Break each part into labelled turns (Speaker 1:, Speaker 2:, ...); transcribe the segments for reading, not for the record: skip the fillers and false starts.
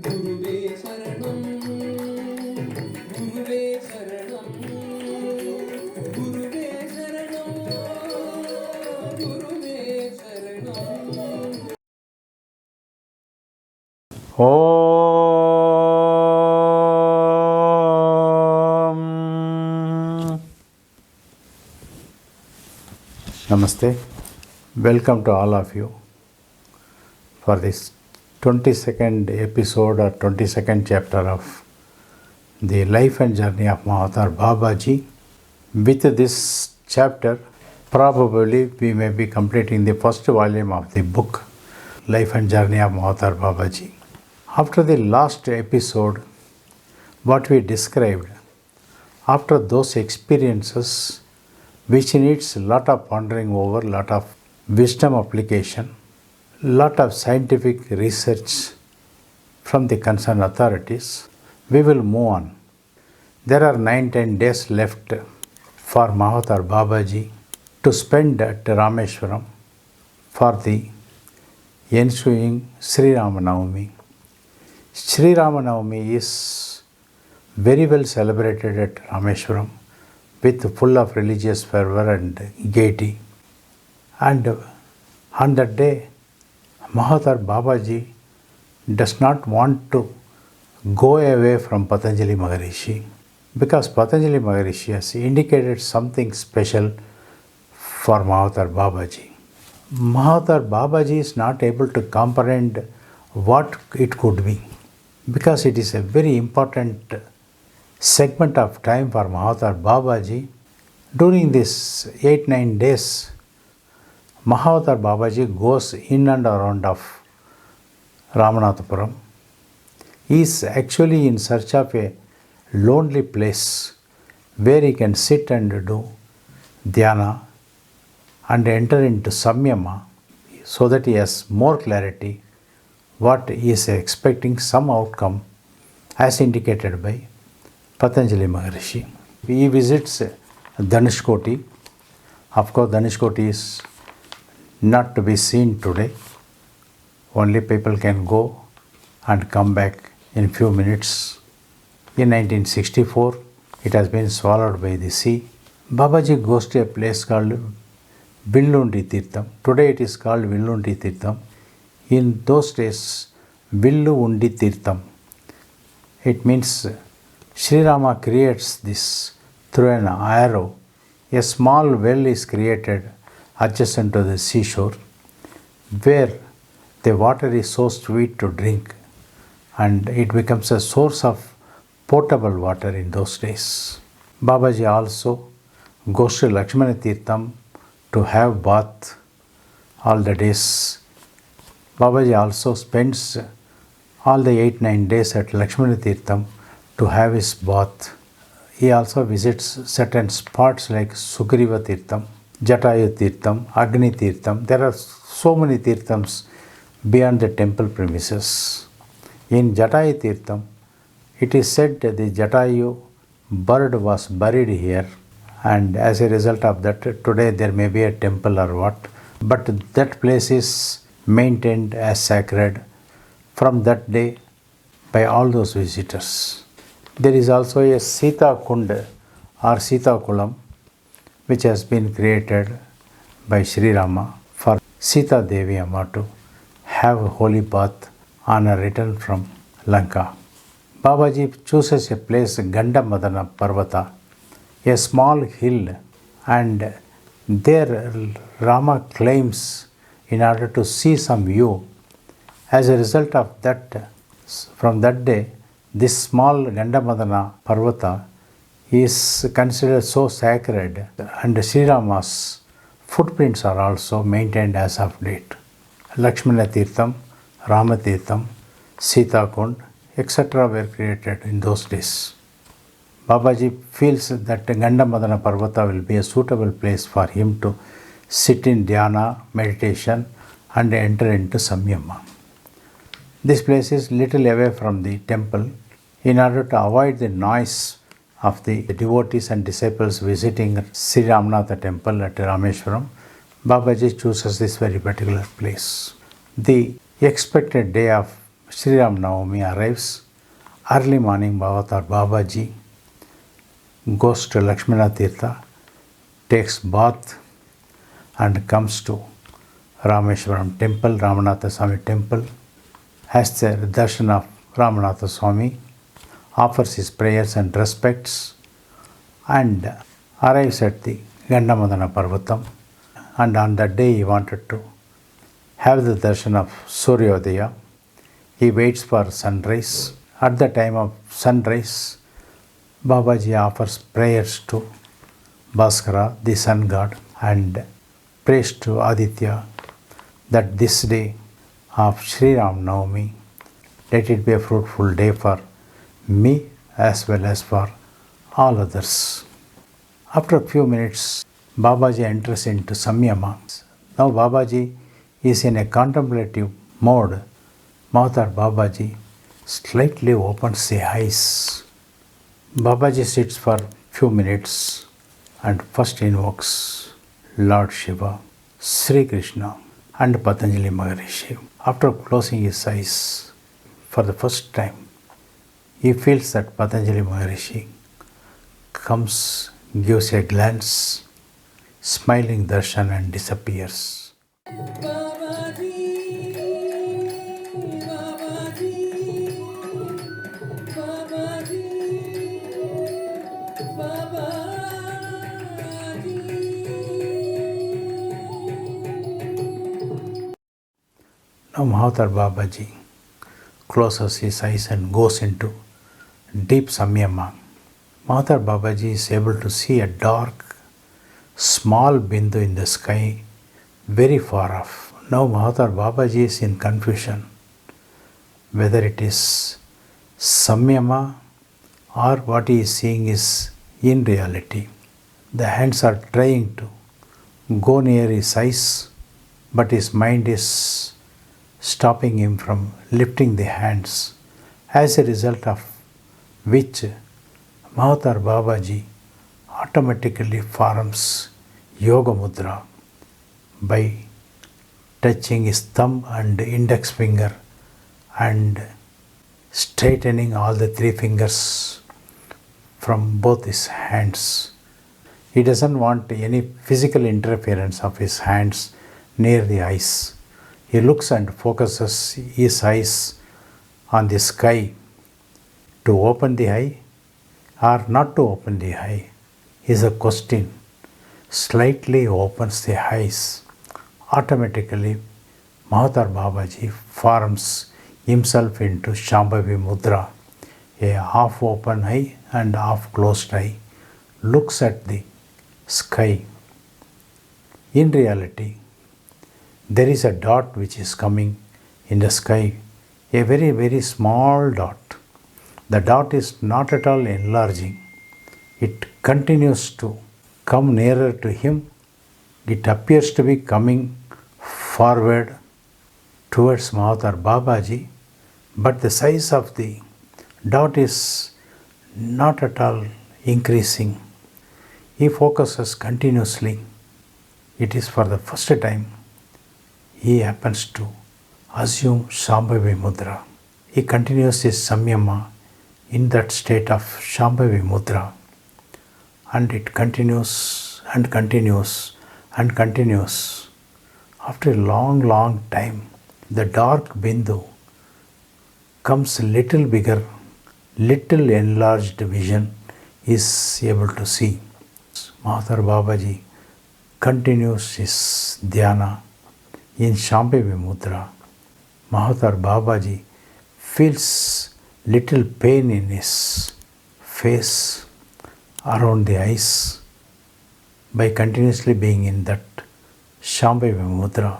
Speaker 1: गुरुवे शरणं गुरुवे शरणं गुरुवे शरणं गुरुवे शरणं
Speaker 2: Om Namaste. Welcome to all of you for this 22nd episode or 22nd chapter of the life and journey of Mahavatar Babaji. With this chapter, probably we may be completing the first volume of the book, Life and Journey of Mahavatar Babaji. After the last episode, what we described, after those experiences, which needs a lot of pondering over, lot of wisdom application, lot of scientific research from the concerned authorities, we will move on. There are 9-10 days left for Mahavatar Babaji to spend at Rameshwaram for the ensuing Sri Ramanavami. Sri Ramanavami is very well celebrated at Rameshwaram with full of religious fervor and gaiety. And on that day, Mahavatar Babaji does not want to go away from Patanjali Maharishi because Patanjali Maharishi has indicated something special for Mahavatar Babaji. Mahavatar Babaji is not able to comprehend what it could be because it is a very important segment of time for Mahavatar Babaji. During this 8-9 days, Mahavatar Babaji goes in and around of Ramanathapuram. He is actually in search of a lonely place where he can sit and do dhyana and enter into samyama so that he has more clarity what he is expecting some outcome as indicated by Patanjali Maharishi. He visits Dhanushkoti. Of course, Dhanushkoti is not to be seen today. Only people can go and come back in few minutes. In 1964, it has been swallowed by the sea. Babaji goes to a place called Villundi Tirtham. Today it is called Villundi Tirtham. In those days, Villu Undi Tirtham. It means Sri Rama creates this through an arrow. A small well is created adjacent to the seashore where the water is so sweet to drink and it becomes a source of potable water in those days. Babaji also goes to Lakshmana Tirtham to have bath all the days. Babaji also spends all the 8-9 days at Lakshmana Tirtham to have his bath. He also visits certain spots like Sugriva Tirtham, Jatayu Tirtham, Agni Tirtham. There are so many Tirthams beyond the temple premises. In Jatayu Tirtham, it is said that the Jatayu bird was buried here, and as a result of that, today there may be a temple or what, but that place is maintained as sacred from that day by all those visitors. There is also a SEETHA Kund or SEETHA Kulam which has been created by Sri Rama for Sita Devi Amma to have a holy bath on her return from Lanka. Babaji chooses a place Gandamadana Parvata, a small hill, and there Rama climbs in order to see some view. As a result of that, from that day, this small Gandamadana Parvata is considered so sacred, and Sri Rama's footprints are also maintained as of date. Lakshmana Tirtham, Rama Tirtham, Sita Kund, etc. were created in those days. Babaji feels that Gandamadana Parvata will be a suitable place for him to sit in dhyana, meditation, and enter into samyama. This place is little away from the temple in order to avoid the noise of the devotees and disciples visiting Sri Ramanatha temple at Rameshwaram. Babaji chooses this very particular place. The expected day of Sri Ram Navami arrives. Early morning, Mahavatar Babaji goes to Lakshmana Tirtha, takes bath and comes to Rameshwaram temple, Ramanatha Swami temple, has the darshan of Ramanatha Swami, offers his prayers and respects, and arrives at the Gandamadana Parvatam. And on that day he wanted to have the darshan of Suryodaya. He waits for sunrise. At the time of sunrise, Babaji offers prayers to Bhaskara, the sun god, and prays to Aditya that this day of Sri Ram Navami, let it be a fruitful day for me as well as for all others. After a few minutes, Babaji enters into Samyama. Now Babaji is in a contemplative mode. Mahavatar Babaji slightly opens the eyes. Babaji sits for few minutes and first invokes Lord Shiva, Sri Krishna and Patanjali Maharishi. After closing his eyes for the first time, he feels that Patanjali Maharishi comes, gives a glance, smiling darshan and disappears.
Speaker 1: Babaji, Babaji, Babaji, Babaji.
Speaker 2: Now Mahavatar Babaji closes his eyes and goes into deep samyama. Mahavatar Babaji is able to see a dark, small bindu in the sky very far off. Now Mahavatar Babaji is in confusion whether it is samyama or what he is seeing is in reality. The hands are trying to go near his eyes, but his mind is stopping him from lifting the hands, as a result of which Mahavatar Babaji automatically forms Yoga Mudra by touching his thumb and index finger and straightening all the three fingers from both his hands. He doesn't want any physical interference of his hands near the eyes. He looks and focuses his eyes on the sky to open the eye or not to open the eye is a question. Slightly opens the eyes. Automatically, Mahavatar Babaji forms himself into Shambhavi Mudra, a half open eye and half closed eye, looks at the sky. In reality, there is a dot which is coming in the sky, a very, very small dot. The dot is not at all enlarging. It continues to come nearer to him. It appears to be coming forward towards Mahavatar Babaji, but the size of the dot is not at all increasing. He focuses continuously. It is for the first time he happens to assume Shambhavi Mudra. He continues his samyama in that state of Shambhavi Mudra, and it continues and continues and continues. After a long, long time, the dark bindu comes little bigger, little enlarged vision is able to see. Mahavatar Babaji continues his dhyana in Shambhavi Mudra. Mahavatar Babaji feels little pain in his face, around the eyes, by continuously being in that Shambhavi Mudra.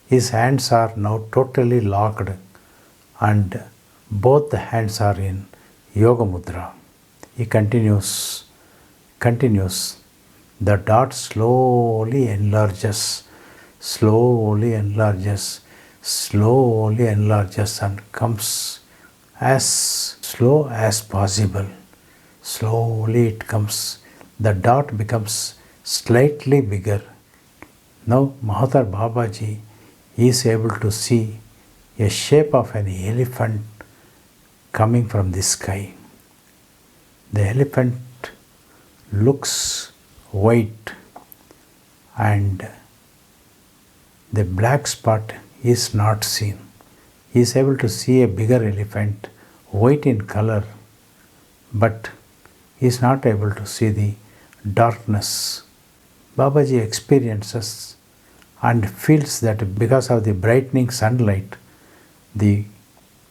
Speaker 2: His hands are now totally locked and both the hands are in Yoga Mudra. He continues. The dot slowly enlarges and comes as slow as possible. Slowly it comes. The dot becomes slightly bigger. Now Mahavatar Babaji is able to see a shape of an elephant coming from the sky. The elephant looks white and the black spot is not seen. He is able to see a bigger elephant, white in color, but he is not able to see the darkness. Babaji experiences and feels that because of the brightening sunlight, the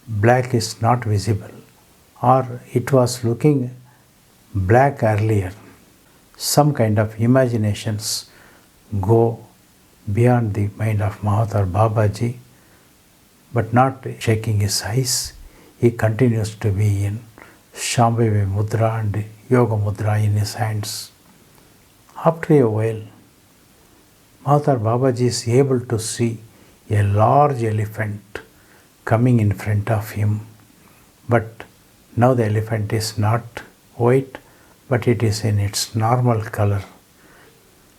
Speaker 2: black is not visible, or it was looking black earlier. Some kind of imaginations go beyond the mind of Mahavatar Babaji, but not shaking his eyes. He continues to be in Shambhavi Mudra and Yoga Mudra in his hands. After a while, Mahavatar Babaji is able to see a large elephant coming in front of him, but now the elephant is not white, but it is in its normal color.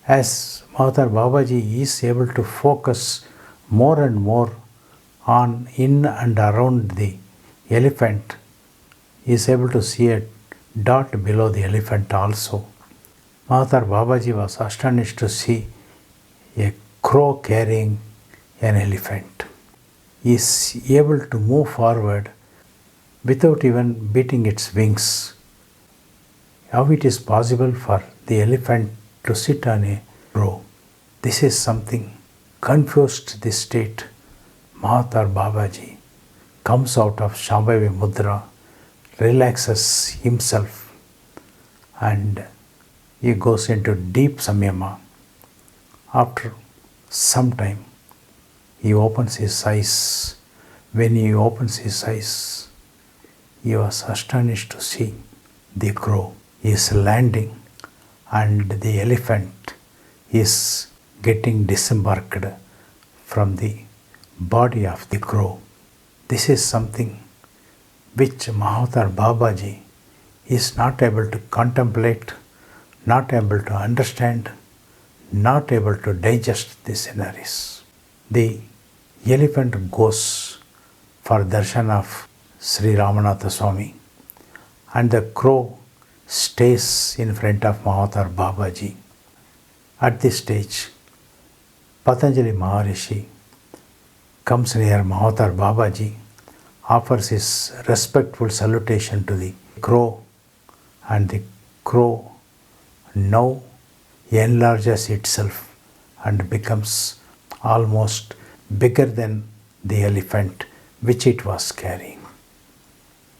Speaker 2: As Mahavatar Babaji is able to focus more and more on in and around the elephant, he is able to see a dot below the elephant also. Mahavatar Babaji was astonished to see a crow carrying an elephant. He is able to move forward without even beating its wings. How it is possible for the elephant to sit on a crow? This is something confused the state. Mahavatar Babaji comes out of Shambhavi Mudra, relaxes himself, and he goes into deep samyama. After some time, he opens his eyes. When he opens his eyes, he was astonished to see the crow is landing and the elephant is getting disembarked from the body of the crow. This is something which Mahavatar Babaji is not able to contemplate, not able to understand, not able to digest the sceneries. The elephant goes for darshan of Sri Ramanatha Swami, and the crow stays in front of Mahavatar Babaji. At this stage, Patanjali Maharishi comes near Mahavatar Babaji, offers his respectful salutation to the crow, and the crow now enlarges itself and becomes almost bigger than the elephant which it was carrying.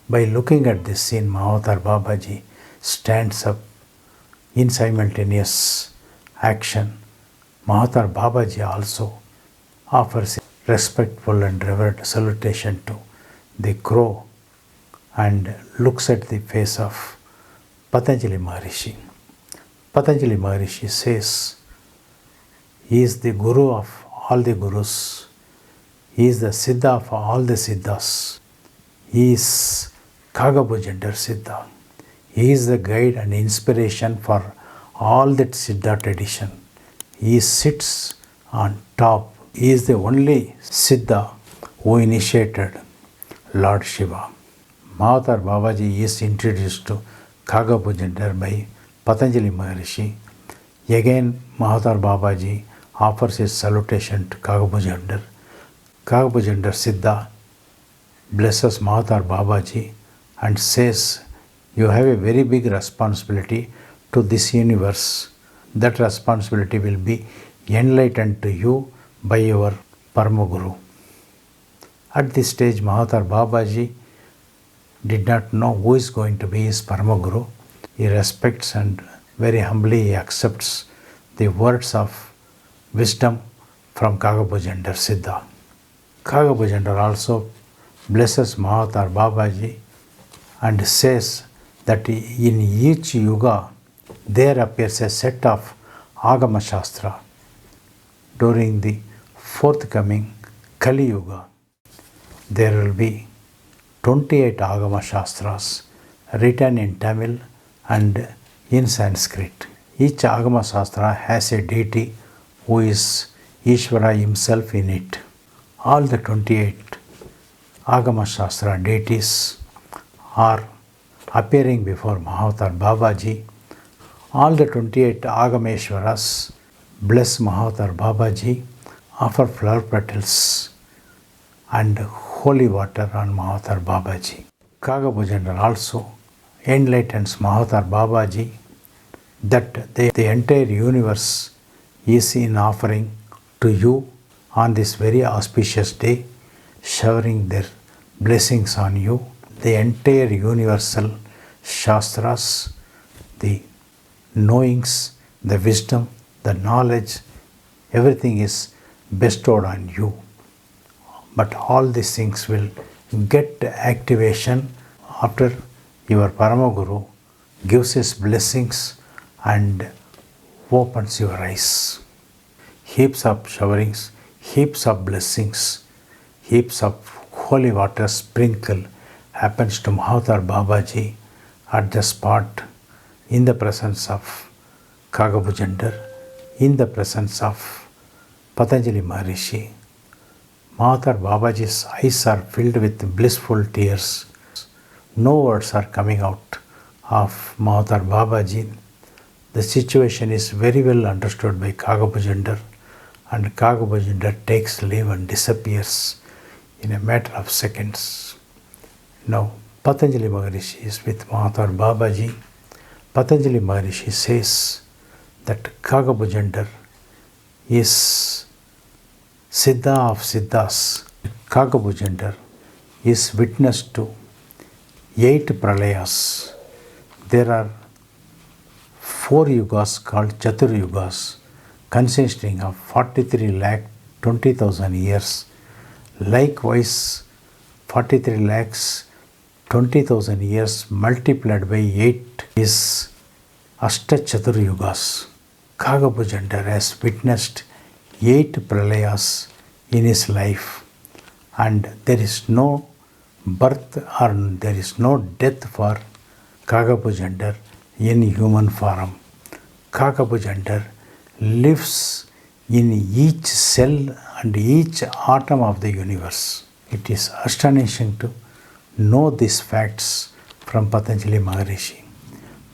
Speaker 2: By looking at this scene, Mahavatar Babaji stands up in simultaneous action. Mahavatar Babaji also offers respectful and reverent salutation to the crow and looks at the face of Patanjali Maharishi. Patanjali Maharishi says, he is the Guru of all the Gurus. He is the Siddha of all the Siddhas. He is Kagabhujandar Siddha. He is the guide and inspiration for all that Siddha tradition. He sits on top. He is the only Siddha who initiated Lord Shiva. Mahavatar Babaji is introduced to Kagabhujandar by Patanjali Maharishi. Again, Mahavatar Babaji offers his salutation to Kagabhujandar. Kagabhujandar Siddha blesses Mahavatar Babaji and says, you have a very big responsibility to this universe. That responsibility will be enlightened to you by your Paramaguru. At this stage, Mahavatar Babaji did not know who is going to be his Paramaguru. He respects and very humbly he accepts the words of wisdom from Kagabhujandar Siddha. Kagabhujandar also blesses Mahavatar Babaji and says that in each yuga there appears a set of Agama Shastra. During the forthcoming Kali Yuga, there will be 28 Agama Shastras written in Tamil and in Sanskrit. Each Agama Shastra has a deity who is Ishvara himself in it. All the 28 Agama Shastra deities are appearing before Mahavatar Babaji. All the 28 Agameshwaras bless Mahavatar Babaji, offer flower petals and holy water on Mahavatar Babaji. Kagabhujandar also enlightens Mahavatar Babaji that the entire universe is in offering to you on this very auspicious day, showering their blessings on you. The entire universal Shastras, the knowings, the wisdom, the knowledge, everything is bestowed on you. But all these things will get activation after your Paramaguru gives his blessings and opens your eyes. Heaps of showerings, heaps of blessings, heaps of holy water sprinkle happens to Mahavatar Babaji at the spot, in the presence of Kagabhujandar, in the presence of Patanjali Maharishi. Mahavatar Babaji's eyes are filled with blissful tears. No words are coming out of Mahavatar Babaji. The situation is very well understood by Kagabhujandar, and Kagabhujandar takes leave and disappears in a matter of seconds. Now, Patanjali Maharishi is with Mahavatar Babaji. Patanjali Maharishi says that Kagabhujandar is Siddha of Siddhas. Kagabhujandar is witness to 8 pralayas. There are 4 yugas called Chatur yugas, consisting of 43,20,000 years. Likewise, 43,20,000 years multiplied by 8 is Ashtachatur yugas. Kagabhujandar has witnessed 8 pralayas in his life, and there is no birth or there is no death for Kagabhujandar in human form. Kagabhujandar lives in each cell and each atom of the universe. It is astonishing to know these facts from Patanjali Maharishi.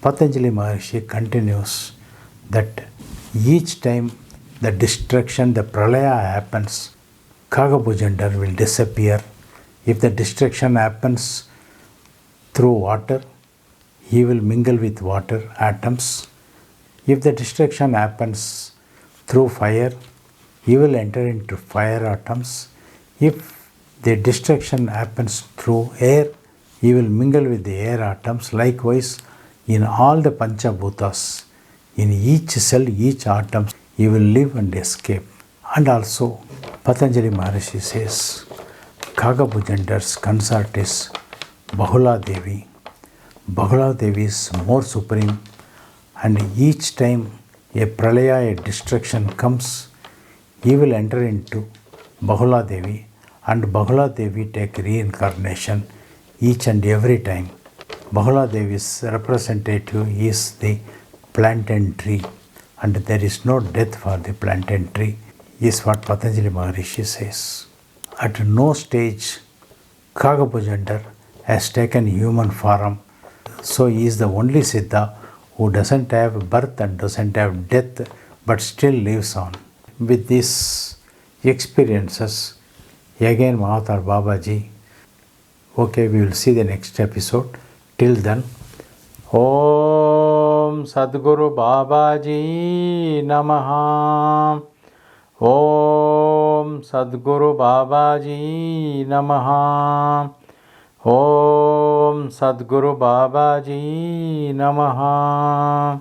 Speaker 2: Patanjali Maharishi continues that each time the destruction, the pralaya happens, Kagabhujandar will disappear. If the destruction happens through water, he will mingle with water atoms. If the destruction happens through fire, he will enter into fire atoms. If the destruction happens through air, he will mingle with the air atoms. Likewise, in all the Panchabhutas, in each cell, each atom, he will live and escape. And also, Patanjali Maharishi says, Kagabhujandar's consort is Bahula Devi. Bahula Devi is more supreme, and each time a pralaya, a destruction comes, he will enter into Bahula Devi, and Bahula Devi take reincarnation each and every time. Bahula Devi's representative is the plantain tree, and there is no death for the plantain tree, is what Patanjali Maharishi says. At no stage Kagabhujandar has taken human form, so he is the only Siddha who doesn't have birth and doesn't have death, but still lives on. With these experiences, again Mahavatar Babaji, okay, we will see the next episode. Till then, Om Sadguru Babaji Namaha. Om Sadguru Babaji Namaha. Om Sadguru Babaji Namaha.